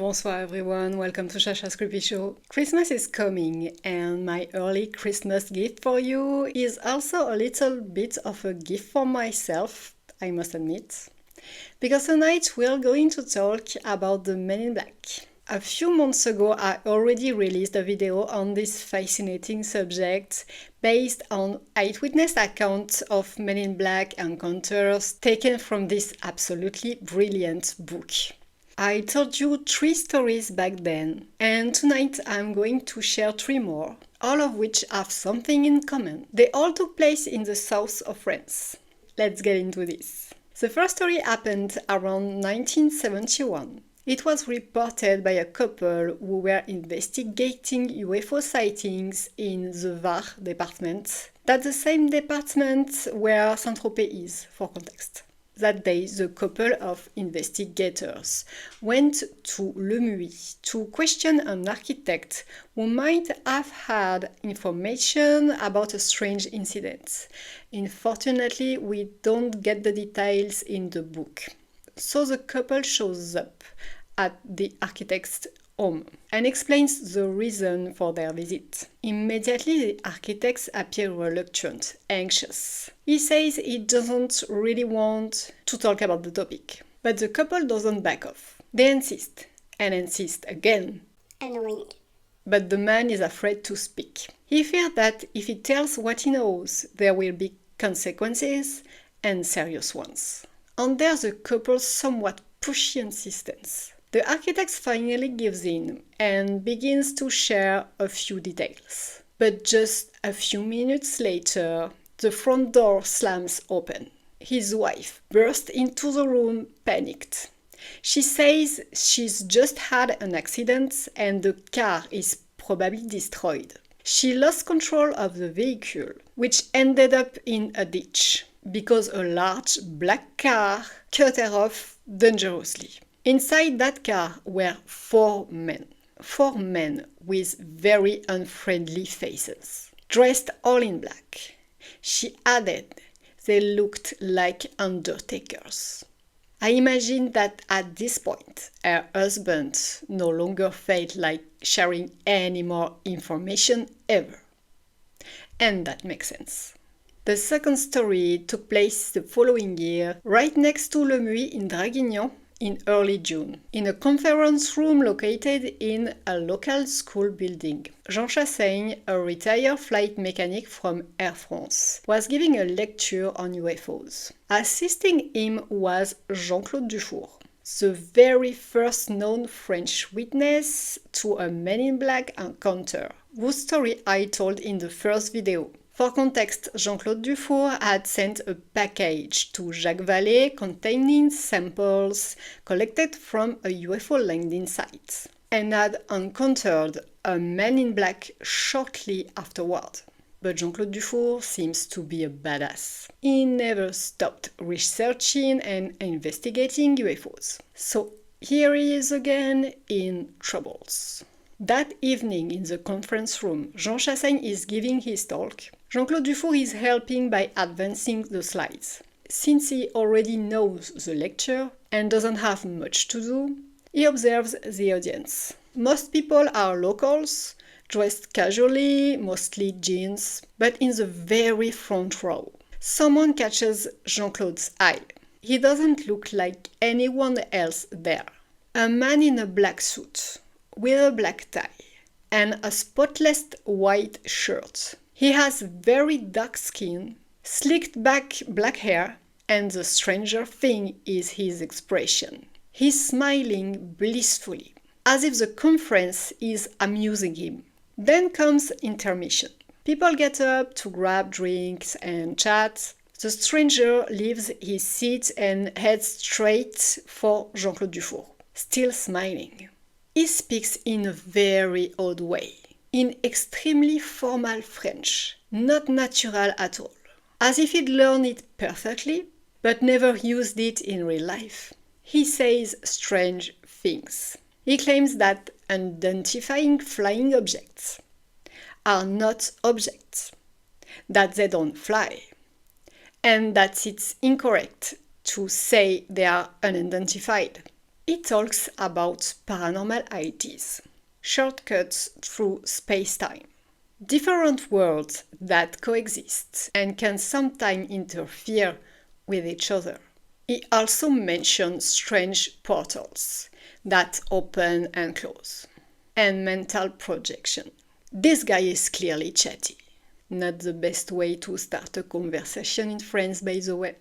Bonsoir everyone, welcome to Chacha's Creepy Show. Christmas is coming and my early Christmas gift for you is also a little bit of a gift for myself, I must admit. Because tonight we're going to talk about the Men in Black. A few months ago I already released a video on this fascinating subject based on eyewitness accounts of Men in Black encounters taken from this absolutely brilliant book. I told you 3 stories back then, and tonight I'm going to share 3 more, all of which have something in common. They all took place in the south of France. Let's get into this. The first story happened around 1971. It was reported by a couple who were investigating UFO sightings in the Var department. That's the same department where Saint-Tropez is, for context. That day, the couple of investigators went to Le Muy to question an architect who might have had information about a strange incident. Unfortunately, we don't get the details in the book. So the couple shows up at the architect's home and explains the reason for their visit. Immediately, the architects appear reluctant, anxious. He says he doesn't really want to talk about the topic, but the couple doesn't back off. They insist and insist again. Annoying. But the man is afraid to speak. He fears that if he tells what he knows, there will be consequences and serious ones. Under the couple's somewhat pushy insistence, the architect finally gives in and begins to share a few details. But just a few minutes later, the front door slams open. His wife bursts into the room panicked. She says she's just had an accident and the car is probably destroyed. She lost control of the vehicle, which ended up in a ditch because a large black car cut her off dangerously. Inside that car were 4 men. 4 men with very unfriendly faces, dressed all in black. She added, they looked like undertakers. I imagine that at this point, her husband no longer felt like sharing any more information ever. And that makes sense. The second story took place the following year, right next to Le Muy in Draguignan, in early June, in a conference room located in a local school building. Jean-Claude, a retired flight mechanic from Air France, was giving a lecture on UFOs. Assisting him was Jean-Claude Dufour, the very first known French witness to a Men in Black encounter, whose story I told in the first video. For context, Jean-Claude Dufour had sent a package to Jacques Vallée containing samples collected from a UFO landing site and had encountered a Man in Black shortly afterward. But Jean-Claude Dufour seems to be a badass. He never stopped researching and investigating UFOs. So here he is again in troubles. That evening in the conference room, Jean Chassagne is giving his talk. Jean-Claude Dufour is helping by advancing the slides. Since he already knows the lecture and doesn't have much to do, he observes the audience. Most people are locals, dressed casually, mostly jeans, but in the very front row, someone catches Jean-Claude's eye. He doesn't look like anyone else there. A man in a black suit, with a black tie, and a spotless white shirt. He has very dark skin, slicked back black hair, and the stranger thing is his expression. He's smiling blissfully, as if the conference is amusing him. Then comes intermission. People get up to grab drinks and chat. The stranger leaves his seat and heads straight for Jean-Claude Dufour, still smiling. He speaks in a very odd way, in extremely formal French, not natural at all, as if he'd learned it perfectly, but never used it in real life. He says strange things. He claims that identifying flying objects are not objects, that they don't fly, and that it's incorrect to say they are unidentified. He talks about paranormal ideas, shortcuts through space-time, different worlds that coexist and can sometimes interfere with each other. He also mentions strange portals that open and close, and mental projection. This guy is clearly chatty. Not the best way to start a conversation in France, by the way.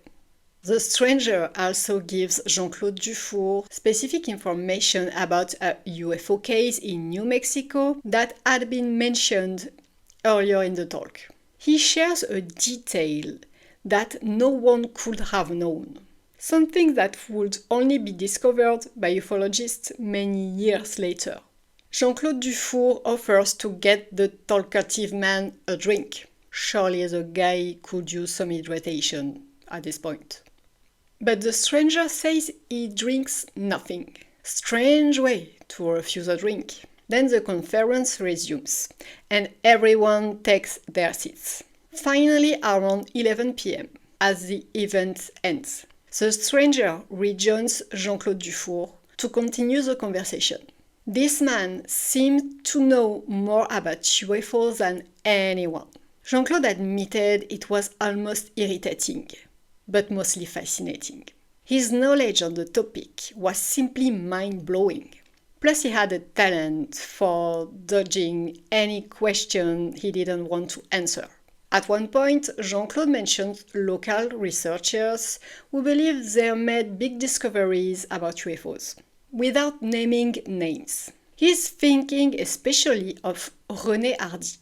The stranger also gives Jean-Claude Dufour specific information about a UFO case in New Mexico that had been mentioned earlier in the talk. He shares a detail that no one could have known, something that would only be discovered by ufologists many years later. Jean-Claude Dufour offers to get the talkative man a drink. Surely the guy could use some hydration at this point. But the stranger says he drinks nothing. Strange way to refuse a drink. Then the conference resumes, and everyone takes their seats. Finally, around 11 p.m., as the event ends, the stranger rejoins Jean-Claude Dufour to continue the conversation. This man seemed to know more about UFOs than anyone. Jean-Claude admitted it was almost irritating, but mostly fascinating. His knowledge on the topic was simply mind-blowing. Plus, he had a talent for dodging any question he didn't want to answer. At one point, Jean-Claude mentioned local researchers who believed they made big discoveries about UFOs, without naming names. He's thinking especially of René Hardy,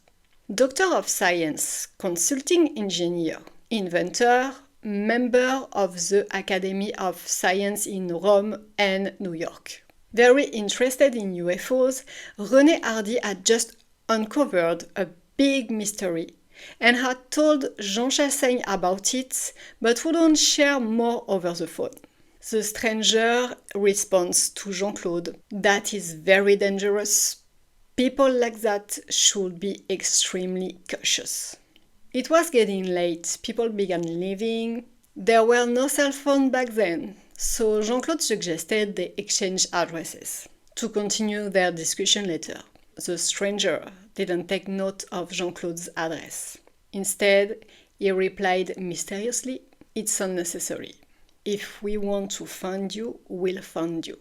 Doctor of Science, consulting engineer, inventor, member of the Academy of Science in Rome and New York. Very interested in UFOs, René Hardy had just uncovered a big mystery and had told Jean Chassagne about it, but wouldn't share more over the phone. The stranger responds to Jean-Claude that is very dangerous. People like that should be extremely cautious. It was getting late, people began leaving. There were no cell phones back then, so Jean-Claude suggested they exchange addresses to continue their discussion later. The stranger didn't take note of Jean-Claude's address. Instead, he replied mysteriously, "It's unnecessary. If we want to find you, we'll find you.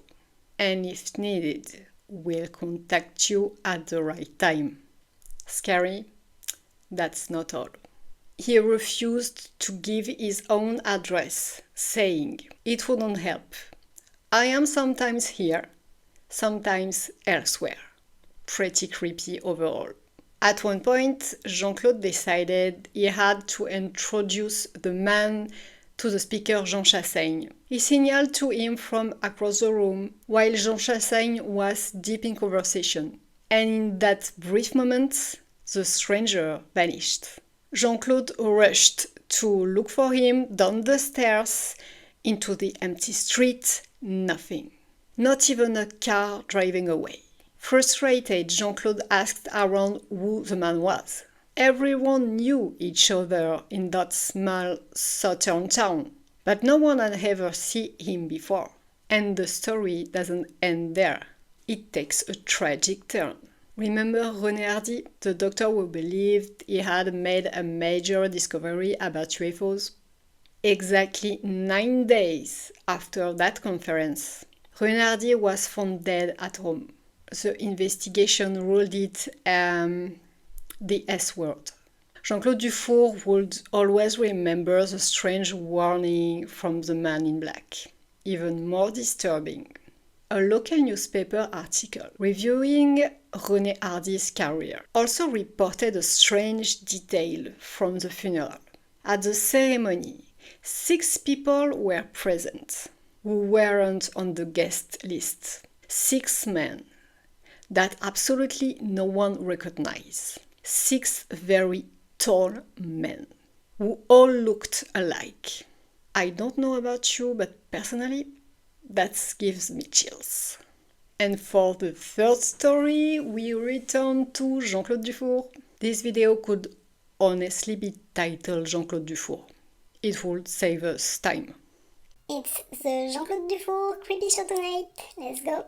And if needed, we'll contact you at the right time." Scary? That's not all. He refused to give his own address, saying it wouldn't help. "I am sometimes here, sometimes elsewhere." Pretty creepy overall. At one point, Jean-Claude decided he had to introduce the man to the speaker Jean Chassagne. He signaled to him from across the room while Jean Chassagne was deep in conversation. And in that brief moment, the stranger vanished. Jean-Claude rushed to look for him down the stairs, into the empty street, nothing. Not even a car driving away. Frustrated, Jean-Claude asked around who the man was. Everyone knew each other in that small southern town, but no one had ever seen him before. And the story doesn't end there. It takes a tragic turn. Remember René Hardy, the doctor who believed he had made a major discovery about UFOs? Exactly 9 days after that conference, René Hardy was found dead at home. The investigation ruled it the S word. Jean-Claude Dufour would always remember the strange warning from the man in black. Even more disturbing, a local newspaper article reviewing René Hardy's career also reported a strange detail from the funeral. At the ceremony, 6 people were present who weren't on the guest list. 6 men that absolutely no one recognized. 6 very tall men who all looked alike. I don't know about you, but personally, that gives me chills. And for the third story, we return to Jean-Claude Dufour. This video could honestly be titled Jean-Claude Dufour. It would save us time. It's the Jean-Claude Dufour creepy show tonight. Let's go.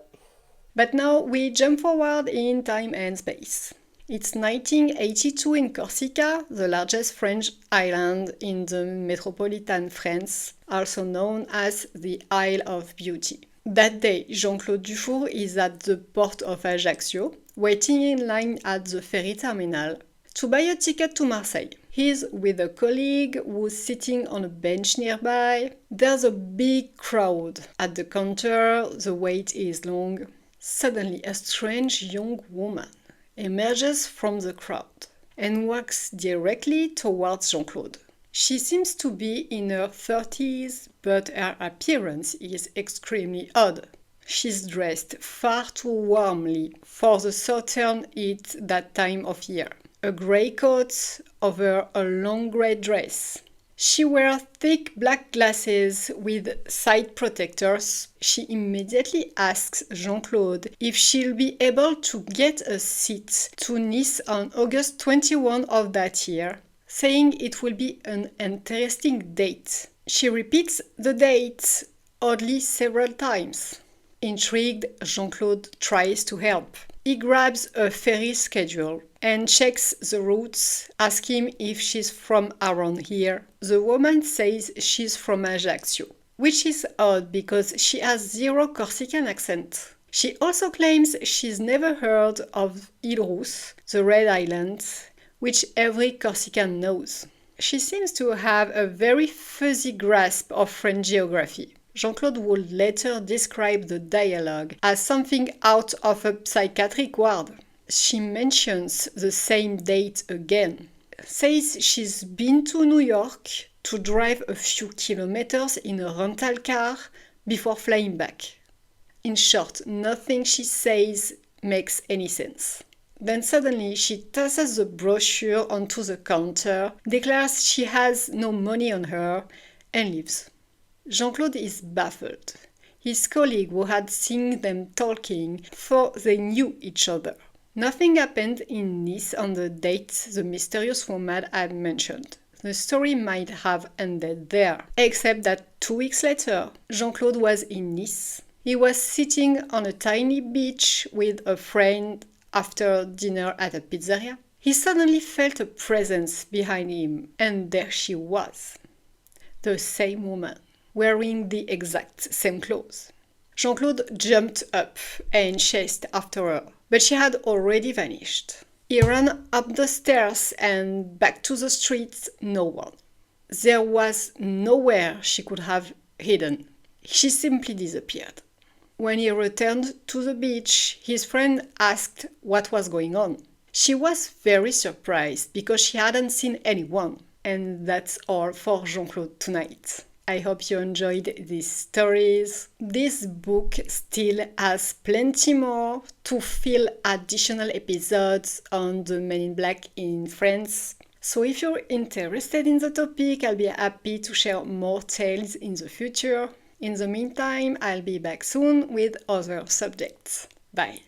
But now we jump forward in time and space. It's 1982 in Corsica, the largest French island in the metropolitan France, also known as the Isle of Beauty. That day, Jean-Claude Dufour is at the port of Ajaccio, waiting in line at the ferry terminal to buy a ticket to Marseille. He's with a colleague who's sitting on a bench nearby. There's a big crowd. At the counter, the wait is long. Suddenly, a strange young woman emerges from the crowd and walks directly towards Jean-Claude. She seems to be in her 30s, but her appearance is extremely odd. She's dressed far too warmly for the southern heat that time of year. A grey coat over a long grey dress. She wears thick black glasses with side protectors. She immediately asks Jean-Claude if she'll be able to get a seat to Nice on August 21 of that year, saying it will be an interesting date. She repeats the date oddly several times. Intrigued, Jean-Claude tries to help. He grabs a ferry schedule and checks the routes, asks him if she's from around here. The woman says she's from Ajaccio, which is odd because she has zero Corsican accent. She also claims she's never heard of Ilrus, the Red Island, which every Corsican knows. She seems to have a very fuzzy grasp of French geography. Jean-Claude would later describe the dialogue as something out of a psychiatric ward. She mentions the same date again, says she's been to New York to drive a few kilometers in a rental car before flying back. In short, nothing she says makes any sense. Then suddenly she tosses the brochure onto the counter, declares she has no money on her, and leaves. Jean-Claude is baffled. His colleague who had seen them talking thought they knew each other. Nothing happened in Nice on the date the mysterious woman had mentioned. The story might have ended there, except that 2 weeks later, Jean-Claude was in Nice. He was sitting on a tiny beach with a friend after dinner at a pizzeria. He suddenly felt a presence behind him, and there she was. The same woman, wearing the exact same clothes. Jean-Claude jumped up and chased after her, but she had already vanished. He ran up the stairs and back to the streets, no one. There was nowhere she could have hidden. She simply disappeared. When he returned to the beach, his friend asked what was going on. She was very surprised because she hadn't seen anyone. And that's all for Jean-Claude tonight. I hope you enjoyed these stories. This book still has plenty more to fill additional episodes on the Men in Black in France. So if you're interested in the topic, I'll be happy to share more tales in the future. In the meantime, I'll be back soon with other subjects. Bye.